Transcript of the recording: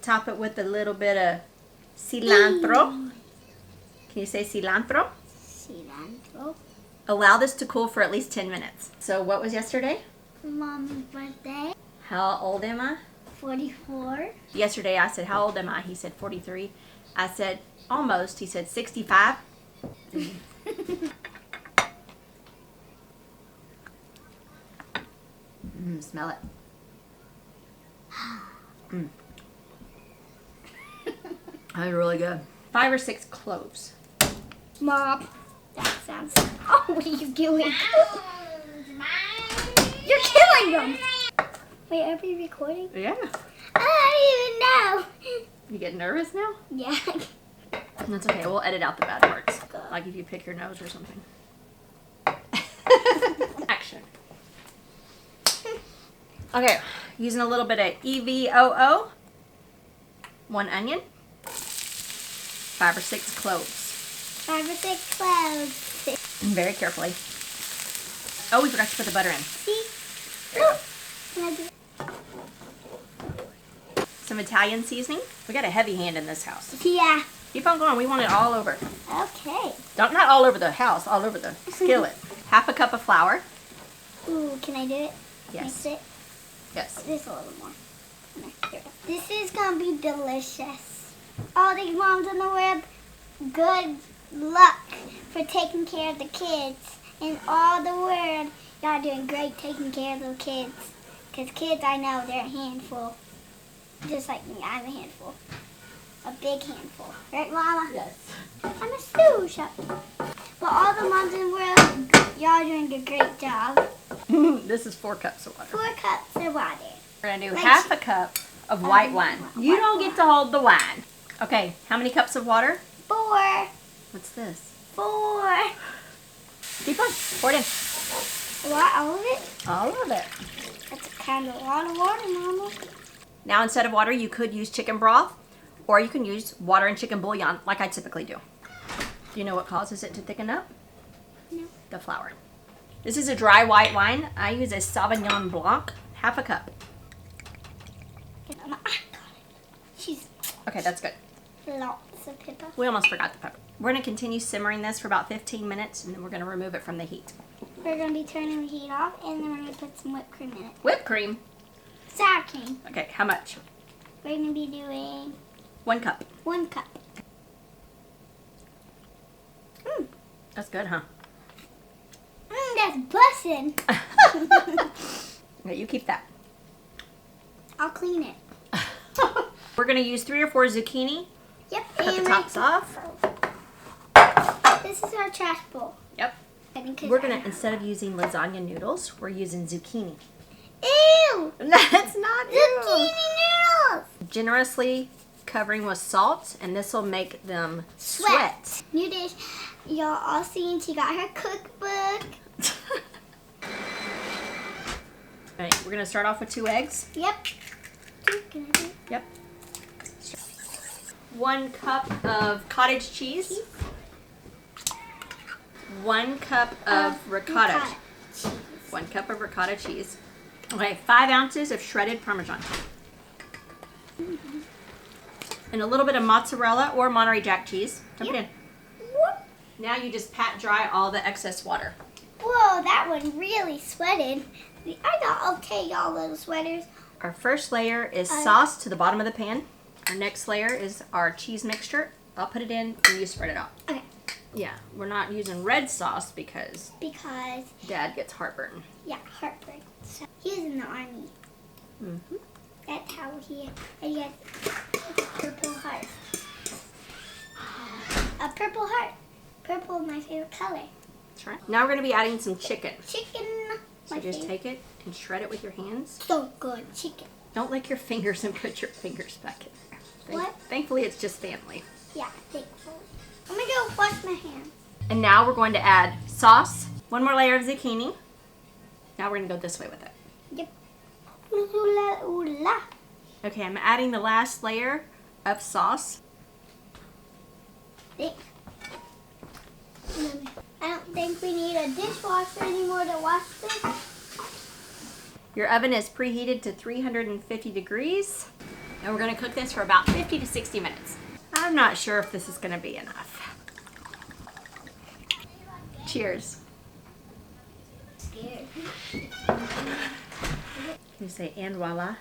Top it with a little bit of cilantro. Can you say cilantro? Cilantro. Allow this to cool for at least 10 minutes. So what was yesterday? Mom's birthday. How old am I? 44. Yesterday I said, how old am I? He said 43. I said, almost. He said 65. Smell it. That's really good. 5 or 6 cloves. Mom, that sounds... Oh, what are you doing? You're killing them. Wait, are we recording? Yeah. I don't even know. You get nervous now? Yeah. That's okay. We'll edit out the bad parts. Like if you pick your nose or something. Action. Okay. Using a little bit of EVOO. 1 onion. 5 or 6 cloves. 5 or 6 cloves. Very carefully. Oh, we forgot to put the butter in. See? Look. Can I do it? Some Italian seasoning. We got a heavy hand in this house. Yeah. Keep on going. We want it all over. Okay. Not all over the house, all over the skillet. Half a cup of flour. Ooh, can I do it? Yes. Mix it? Yes. This a little more. Here. This is going to be delicious. All these moms in the world, good luck for taking care of the kids. In all the world, y'all doing great taking care of the kids. Because kids, I know, they're a handful. Just like me, I'm a handful. A big handful. Right, Mama? Yes. I'm a stew chef. But all the moms in the world, y'all doing a great job. This is 4 cups of water. 4 cups of water. We're going to do half a cup of white wine. You don't get to hold the wine. Okay, how many cups of water? 4. What's this? 4. Keep on. Pour it in. What, all of it? All of it. That's kind of a lot of water, Mama. Now instead of water, you could use chicken broth, or you can use water and chicken bouillon like I typically do. Do you know what causes it to thicken up? No. The flour. This is a dry white wine. I use a Sauvignon Blanc, half a cup. She's Okay, that's good. lots of pepper. We almost forgot the pepper. We're going to continue simmering this for about 15 minutes, and then we're going to remove it from the heat. We're going to be turning the heat off, and then we're going to put some whipped cream in it. Whipped cream. Sour cream. Okay, how much? We're going to be doing 1 cup. 1 cup. That's good, huh? That's bussin'. Okay, you keep that. I'll clean it. We're going to use 3 or 4 zucchini. Yep. Cut the tops off. This is our trash bowl. Yep. We're going to, instead of using lasagna noodles, we're using zucchini. Ew! That's not Zucchini ew. noodles! Generously covering with salt, and this will make them sweat. New dish. Y'all all seen she got her cookbook. Alright, we're going to start off with 2 eggs. Yep. Can I do it? Yep. 1 cup of cottage cheese. 1 cup of ricotta. 1 cup of ricotta cheese. Okay, 5 ounces of shredded Parmesan. And a little bit of mozzarella or Monterey Jack cheese. Dump it in. Now you just pat dry all the excess water. Whoa, that one really sweated. I got okay, y'all little sweaters. Our first layer is sauce to the bottom of the pan. Our next layer is our cheese mixture. I'll put it in and you spread it out. Okay. Yeah, we're not using red sauce because Because, Dad gets heartburn. yeah, heartburn. So, he was in the army. Mm-hmm. That's how he had a purple heart. A purple heart. Purple is my favorite color. That's right. Now we're going to be adding some chicken. Chicken. So just take it and shred it with your hands. So good. Chicken. Don't lick your fingers and put your fingers back in there. What? Thankfully, it's just family. Yeah, thankfully. I'm going to go wash my hands. And now we're going to add sauce. 1 more layer of zucchini. Now we're going to go this way with it. Yep. Ooh la, ooh la. Okay, I'm adding the last layer of sauce. I don't think we need a dishwasher anymore to wash this. Your oven is preheated to 350 degrees. And we're gonna cook this for about 50 to 60 minutes. I'm not sure if this is gonna be enough. Cheers. Scared. You say, and voila.